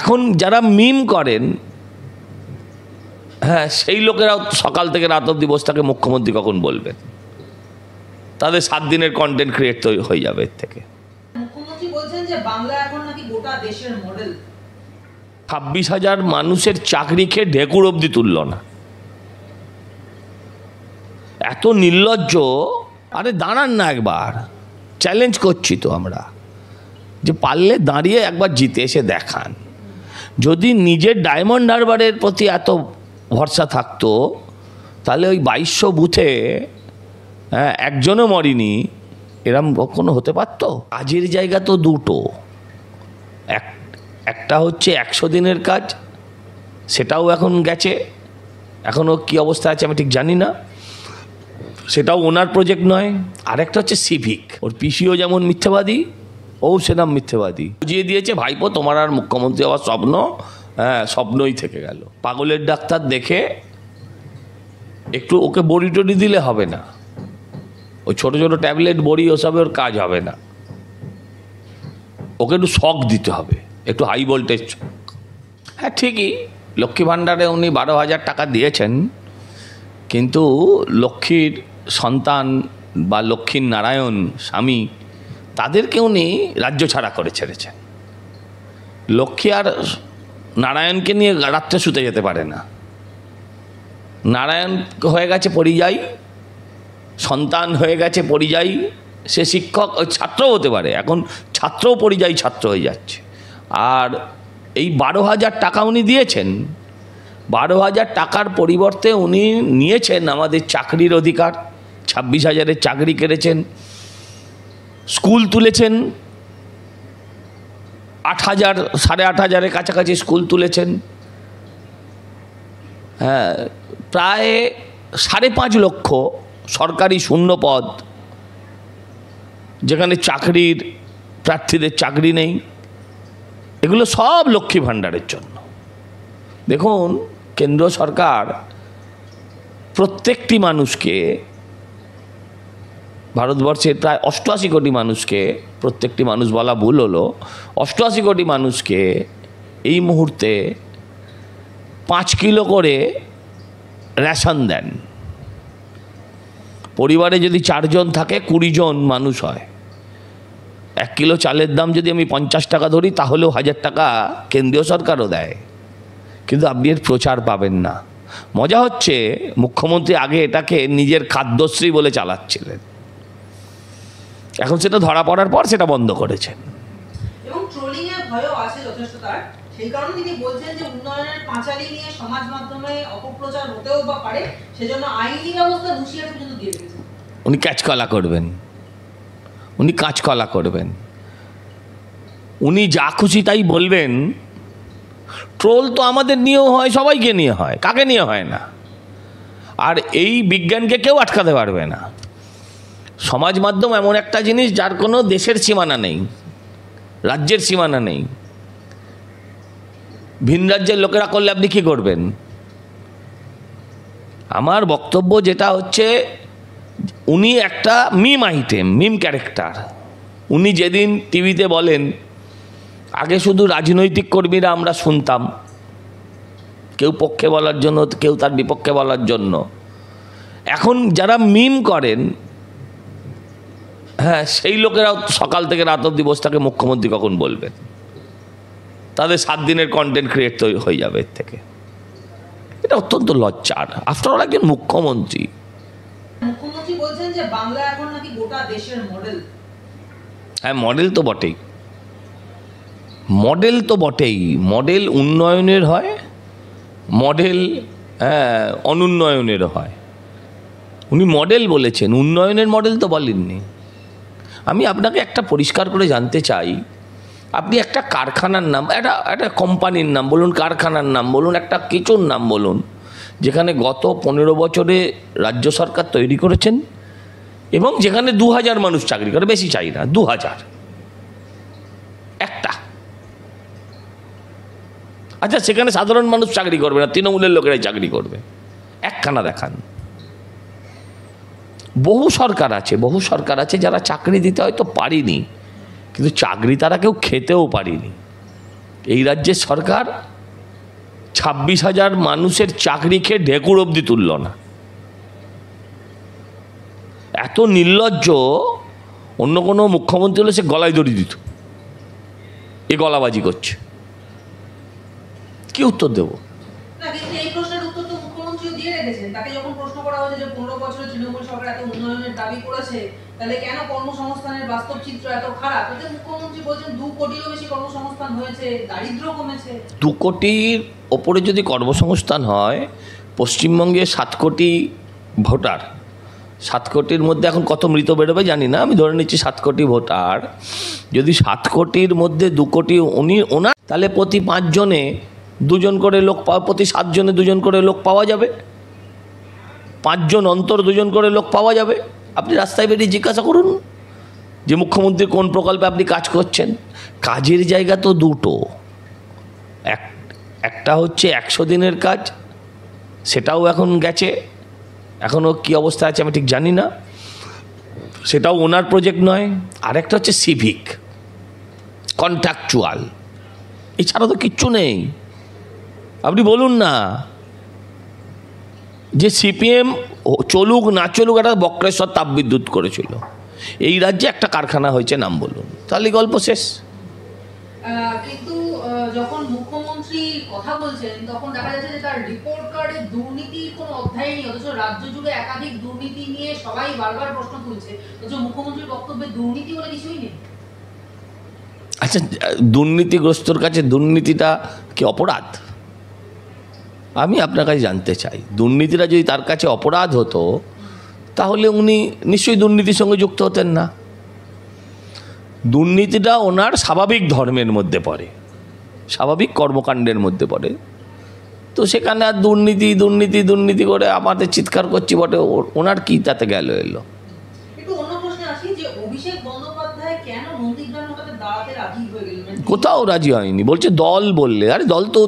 এখন যারা মিম করেন, হ্যাঁ, সেই লোকেরাও সকাল থেকে রাত অবধি বসে থাকে মুখ্যমন্ত্রী কখন বলবেন। তাদের 7 দিনের কন্টেন্ট ক্রিয়েট হয়ে যাবে এর থেকে। মুখ্যমন্ত্রী বলছেন যে বাংলা এখন নাকি গোটা দেশের মডেল। 26,000 মানুষের চাকরি খেয়ে ঢেকুর অবধি তুলল না। এত নির্লজ্জ। আরে দাঁড়ান না, একবার চ্যালেঞ্জ করছি তো আমরা, যে পারলে দাঁড়িয়ে একবার জিতে এসে দেখান। যদি নিজের ডায়মন্ড হারবারের প্রতি এত ভরসা থাকতো, তাহলে ওই 2200 বুথে একজনও মরেনি, এরম কখনো হতে পারতো? কাজের জায়গা তো দুটো, একটা হচ্ছে 100 দিনের কাজ, সেটাও এখন গেছে, এখনও কী অবস্থা আছে আমি ঠিক জানি না, সেটাও ওনার প্রজেক্ট নয়। আরেকটা হচ্ছে সিভিক, ওর পিসিও যেমন মিথ্যাবাদী, ও সেরকম মিথ্যাবাদী। বুঝিয়ে দিয়েছে ভাইপো তোমার আর মুখ্যমন্ত্রী হওয়ার স্বপ্ন স্বপ্নই থেকে গেল। পাগলের ডাক্তার দেখে একটু ওকে বড়ি টড়ি দিলে হবে না, ওই ছোটো ছোটো ট্যাবলেট বড়ি ওসবে ওর কাজ হবে না, ওকে একটু শক দিতে হবে, একটু হাই ভোল্টেজ শক। হ্যাঁ ঠিকই, লক্ষ্মী ভাণ্ডারে উনি 12,000 টাকা দিয়েছেন, কিন্তু লক্ষ্মীর সন্তান বা লক্ষ্মীর নারায়ণ স্বামী তাদেরকে উনি রাজ্য ছাড়া করে ছেড়েছেন। লক্ষ্মী আর নারায়ণকে নিয়ে রাত্রে শুতে যেতে পারে না। নারায়ণ হয়ে গেছে পরিযায়ী, সন্তান হয়ে গেছে পরিযায়ী, সে শিক্ষক ছাত্রও হতে পারে, এখন ছাত্রও পরিযায়ী ছাত্র হয়ে যাচ্ছে। আর এই 12,000 টাকা উনি দিয়েছেন, 12,000 টাকার পরিবর্তে উনি নিয়েছেন আমাদের চাকরির অধিকার। 26,000-এর চাকরি কেড়েছেন, স্কুল তুলেছেন 8,000, 8,500-এর কাছাকাছি স্কুল তুলেছেন। হ্যাঁ, প্রায় 5.5 লক্ষ সরকারি শূন্য পদ, যেখানে চাকরির প্রার্থীদের চাকরি নেই, এগুলো সব লক্ষ্মী ভাণ্ডারের জন্য। দেখুন, কেন্দ্র সরকার প্রত্যেকটি মানুষকে, ভারতবর্ষের প্রায় 88 কোটি মানুষকে, প্রত্যেকটি মানুষ বলা ভুল হলো, 88 কোটি মানুষকে এই মুহূর্তে 5 কিলো করে রেশন দেন। পরিবারে যদি 4 জন থাকে, 20 জন মানুষ হয়। 1 কিলো চালের দাম যদি আমি 50 টাকা ধরি, তাহলেও 1000 টাকা কেন্দ্রীয় সরকারও দেয়, কিন্তু আপনি এর প্রচার পাবেন না। মজা হচ্ছে, মুখ্যমন্ত্রী আগে এটাকে নিজের খাদ্যশ্রী বলে চালাচ্ছিলেন, এখন সেটা ধরা পড়ার পর সেটা বন্ধ করেছেন। এবং ট্রোলিং এর ভয়ও আছে যথেষ্ট তার, সেই কারণে তিনি বলছেন যে উন্নয়নের পাঁচালী নিয়ে সমাজ মাধ্যমে অপপ্রচার হতেও বা পারে, সেজন্য আইনি ব্যবস্থা হুঁশিয়ারি পর্যন্ত দিয়ে রেখেছেন। উনি কাঁচকলা করবেন, উনি কাঁচকলা করবেন, উনি যা খুশি তাই বলবেন। ট্রোল তো আমাদের নিয়েও হয়, সবাইকে নিয়ে হয়, কাকে নিয়ে হয় না? আর এই বিজ্ঞানকে কেউ আটকাতে পারবে না। সমাজ মাধ্যম এমন একটা জিনিস যার কোনো দেশের সীমানা নেই, রাজ্যের সীমানা নেই। ভিন রাজ্যের লোকেরা করলে আপনি কী করবেন? আমার বক্তব্য যেটা হচ্ছে, উনি একটা মিম আইটেম, মিম ক্যারেক্টার। উনি যেদিন টিভিতে বলেন, আগে শুধু রাজনৈতিক কর্মীরা আমরা শুনতাম, কেউ পক্ষে বলার জন্য, কেউ তার বিপক্ষে বলার জন্য। এখন যারা মিম করেন, হ্যাঁ, সেই লোকেরাও সকাল থেকে রাত অবধি বসে থাকে মুখ্যমন্ত্রী কখন বলবেন। তাদের 7 দিনের কন্টেন্ট ক্রিয়েট হয়ে যাবে এর থেকে। এটা অত্যন্ত লজ্জার। আফটার অল একজন মুখ্যমন্ত্রী। মুখ্যমন্ত্রী বলছেন যে বাংলা এখন নাকি গোটা দেশের মডেল। হ্যাঁ, মডেল তো বটেই, মডেল তো বটেই। মডেল উন্নয়নের হয়, মডেল অনুন্নয়নের হয়। উনি মডেল বলেছেন, উন্নয়নের মডেল তো বলেননি। আমি আপনাকে একটা পরিষ্কার করে জানতে চাই, আপনি একটা কারখানার নাম, একটা কোম্পানির নাম বলুন, কারখানার নাম বলুন, একটা কিছুর নাম বলুন, যেখানে গত 15 বছরে রাজ্য সরকার তৈরি করেছেন এবং যেখানে 2000 মানুষ চাকরি করে, বেশি চাই না, 2000। একটা, আচ্ছা সেখানে সাধারণ মানুষ চাকরি করবে না, তৃণমূলের লোকেরাই চাকরি করবে, একখানা দেখান। বহু সরকার আছে যারা চাকরি দিতে হয়তো পারিনি, কিন্তু চাকরি তারা কেউ খেতেও পারিনি। এই রাজ্যের সরকার 26,000 মানুষের চাকরি খেয়ে ঢেকুর অবধি তুলল না। এত নির্লজ্জ, অন্য কোনো মুখ্যমন্ত্রী হলে সে গলায় দড়ি দিত, এ গলাবাজি করছে, কি উত্তর দেব? না, কিন্তু এই প্রশ্নের উত্তর তো মুখ্যমন্ত্রী দিয়ে রেখেছেন। তাকে যখন প্রশ্ন করা হয়েছে যে 15 বছরে তৃণমূল সরকার এত উন্নয়নের দাবি করেছে, তাহলে কেন কর্মসংস্থানের বাস্তব চিত্র এত খারাপ? তাতে মুখ্যমন্ত্রী বলছেন 2 কোটিরও বেশি কর্মসংস্থান হয়েছে, দারিদ্র কমেছে। 2 কোটির ওপরে যদি কর্মসংস্থান হয়, পশ্চিমবঙ্গে 7 কোটি ভোটার, 7 কোটির মধ্যে এখন কত মৃত বেরোবে জানি না, আমি ধরে নিচ্ছি 7 কোটি ভোটার। যদি 7 কোটির মধ্যে 2 কোটি ওনার, তাহলে প্রতি 5 জনে 2 জন করে লোক পাওয়া, প্রতি 7 জনে 2 জন করে লোক পাওয়া যাবে, 5 জন অন্তর 2 জন করে লোক পাওয়া যাবে। আপনি রাস্তায় বেরিয়ে জিজ্ঞাসা করুন যে মুখ্যমন্ত্রী কোন প্রকল্পে আপনি কাজ করছেন। কাজের জায়গা তো দুটো, একটা হচ্ছে 100 দিনের কাজ, সেটাও এখন গেছে, এখনও কী অবস্থা আছে আমি ঠিক জানি না, সেটাও ওনার প্রজেক্ট নয়। আরেকটা হচ্ছে সিভিক কন্ট্রাকচুয়াল, এছাড়া তো কিচ্ছু নেই। আপনি বলুন না যে সিপিএম চলুক না চলুক, একটা বক্রেশ্বর তাপবিদ্যুৎ করেছিল, এই রাজ্যে একটা কারখানা হয়েছে, নাম বলুন, তাহলে গল্প শেষ। কিন্তু যখন মুখ্যমন্ত্রী কথা বলছেন তখন দেখা যাচ্ছে যে তার রিপোর্ট কার্ডে দুর্নীতির কোনো অধ্যায় নেই, অথচ রাজ্য জুড়ে একাধিক দুর্নীতি নিয়ে সবাই বারবার প্রশ্ন তুলছে, অথচ মুখ্যমন্ত্রীর বক্তব্যে দুর্নীতি বলে কিছুই নেই। আচ্ছা, দুর্নীতিগ্রস্তর কাছে দুর্নীতিটা কি অপরাধ? আমি আপনার কাছে জানতে চাই, দুর্নীতিটা যদি তার কাছে অপরাধ হতো তাহলে উনি নিশ্চয়ই দুর্নীতির সঙ্গে যুক্ত হতেন না। দুর্নীতিটা ওনার স্বাভাবিক ধর্মের মধ্যে পড়ে, স্বাভাবিক কর্মকাণ্ডের মধ্যে পড়ে, তো সেখানে আর দুর্নীতি দুর্নীতি দুর্নীতি করে আমাদের চিৎকার করছি বটে, ওনার কি তাতে গেল এলো। একটু অন্য প্রশ্নে আসি যে অভিষেক বন্দ্যোপাধ্যায় কেন নন্দীগ্রামের কথা দাঁড়াতে রাজি হয়ে গেলেন? কোথাও রাজি হয়নি, বলছে দল বললে, আরে দল তো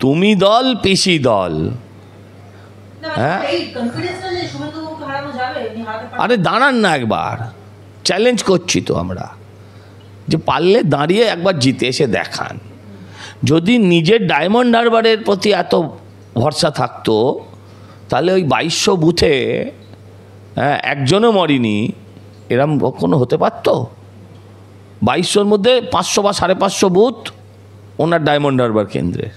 তুমি দল, পেশি দল। হ্যাঁ, আরে দাঁড়ান না একবার, চ্যালেঞ্জ করছি তো আমরা, যে পারলে দাঁড়িয়ে একবার জিতে এসে দেখান। যদি নিজের ডায়মন্ড হারবারের প্রতি এত ভরসা থাকতো তাহলে ওই 2200 বুথে একজনও মরেনি, এরম কখনো হতে পারত? 2200-র মধ্যে 500 বা 550 বুথ ওনার ডায়মন্ড হারবার কেন্দ্রের।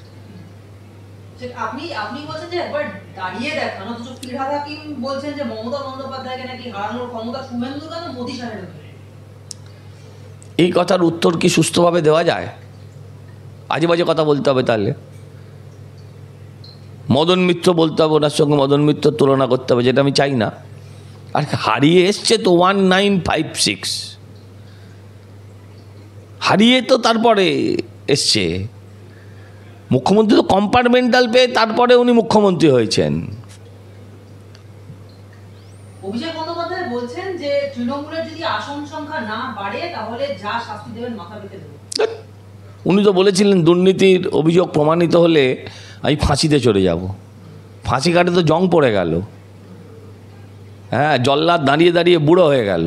আপনি বলছেন যে একবার দাঁড়িয়ে দেখান, অথচ ফিরহাদ হাকিম বলছেন যে মমতা বন্দ্যোপাধ্যায়কে নাকি হারানোর ক্ষমতা শুভেন্দু কেন মোদি সাহেবের। এই কথার উত্তর কি সুস্থভাবে দেওয়া যায়? আজে বাজে কথা বলতে হবে, তাহলে মদন মিত্র বলতে হবে, ওনার সঙ্গে মদন মিত্র তুলনা করতে হবে, যেটা আমি চাই না। আর হারিয়ে এসছে তো 1956, হারিয়ে তো তারপরে এসছে। মুখ্যমন্ত্রী তো কম্পার্টমেন্টাল পেয়ে তারপরে উনি মুখ্যমন্ত্রী হয়েছেন। অভিষেক বন্দ্যোপাধ্যায় বলছেন যে তৃণমূলের যদি আসন সংখ্যা না বাড়ে তাহলে যা শাস্তি দেবেন মাথা পেতে দেবেন। উনি তো বলেছিলেন দুর্নীতির অভিযোগ প্রমাণিত হলে আমি ফাঁসিতে চলে যাব। ফাঁসি কাটে তো জং পড়ে গেল, হ্যাঁ, জল্লাদ দাঁড়িয়ে দাঁড়িয়ে বুড়ো হয়ে গেল।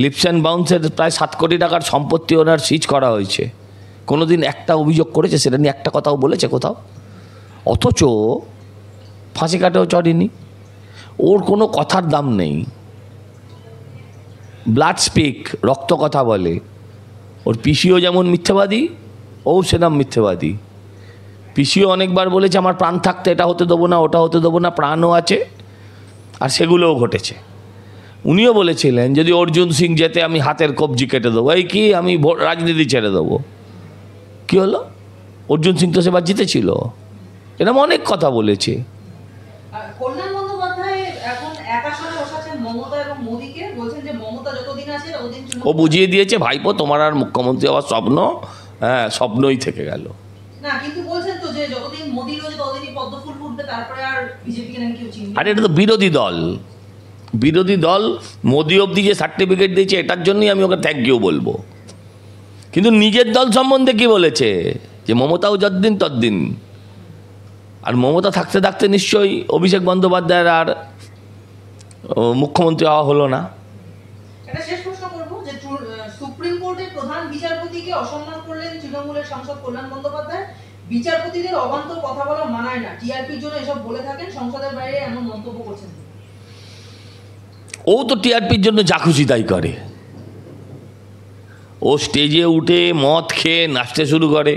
লিপস অ্যান্ড বাউন্সের প্রায় 7 কোটি টাকার সম্পত্তি ওনার সিজ করা হয়েছে, কোনো দিন একটা অভিযোগ করেছে সেটা নিয়ে একটা কথাও বলেছে কোথাও? অথচ ফাঁসি কাটেও চড়েনি, ওর কোনো কথার দাম নেই। ব্লাড স্পিক, রক্ত কথা বলে। ওর পিসিও যেমন মিথ্যাবাদী, ও সেরকম মিথ্যাবাদী। পিসিও অনেকবার বলেছে আমার প্রাণ থাকতে এটা হতে দেবো না, ওটা হতে দেবো না, প্রাণও আছে, আর সেগুলোও ঘটেছে। উনিও বলেছিলেন যদি অর্জুন সিং যেতে আমি হাতের কবজি কেটে দেবো, এই কি আমি রাজনীতি ছেড়ে দেবো। কী হলো? অর্জুন সিং তো সেবার জিতেছিল। এরকম অনেক কথা বলেছে। কল্যাণ বন্দ্যোপাধ্যায় এখন এক আসনে বসাচ্ছেন মমতা এবং মোদিকে, বলছেন যে মমতা যতদিন আছে ততদিন। ও বুঝিয়ে দিয়েছে ভাইপো তোমার আর মুখ্যমন্ত্রী হওয়ার স্বপ্ন, হ্যাঁ, স্বপ্নই থেকে গেল। না, কিন্তু বলছেন তো যে যতদিন মোদি রয়েছে ততদিনই পদ্ম ফুল ফুটবে, তারপরে আর বিজেপিকে নাকি কেউ চিনবে। আরে এটা তো বিরোধী দল, বিরোধী দল মোদি অবধি যে সার্টিফিকেট দিয়েছে এটার জন্যই আমি ওকে থ্যাংক ইউ বলবো। কিন্তু নিজের দল সম্বন্ধে কি বলেছে? যে মমতাও যতদিন ততদিন। আর মমতা থাকতে থাকতে নিশ্চয়ই অভিষেক বন্দ্যোপাধ্যায়ের আর মুখ্যমন্ত্রী হওয়া হলো না। একটা শেষ প্রশ্ন করবো যে সুপ্রিম কোর্টের প্রধান বিচারপতিকে অসম্মান করলে তৃণমূলের সাংসদ কল্যাণ বন্দ্যোপাধ্যায় বিচারপতিদের অবান্তর কথা বলা মানায় না, টিআরপির জন্য এসব বলে থাকেন, সংসদের বাইরে এমন মন্তব্য করছেন। ও তো টিআরপির জন্য যা খুশি তাই করে। ও স্টেজে উঠে মদ খেয়ে নাচতে শুরু করে,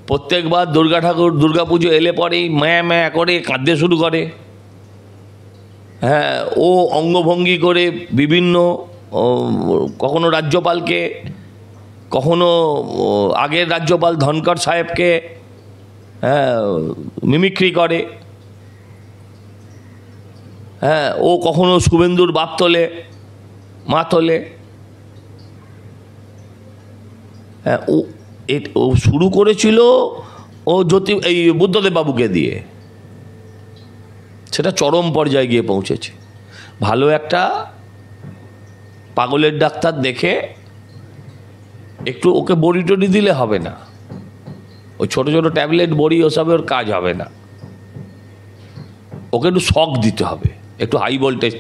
প্রত্যেকবার দুর্গা পুজো এলে পরেই ম্যা ম্যা করে কাঁদতে শুরু করে। হ্যাঁ, ও অঙ্গভঙ্গি করে বিভিন্ন কখনো রাজ্যপালকে, কখনো আগের রাজ্যপাল ধনকর সাহেবকে হ্যাঁ মিমিক্রি করে। হ্যাঁ, ও কখনো শুভেন্দুর বাপ তোলে, মা তোলে। হ্যাঁ, ও শুরু করেছিল ও এই বুদ্ধদেব বাবুকে দিয়ে, সেটা চরম পর্যায়ে গিয়ে পৌঁছেছে। ভালো একটা পাগলের ডাক্তার দেখে একটু ওকে বড়ি টড়ি দিলে হবে না, ওই ছোটো ছোটো ট্যাবলেট বড়ি ওসবে ওর কাজ হবে না। ওকে একটু শক দিতে হবে, একটু হাই ভোল্টেজ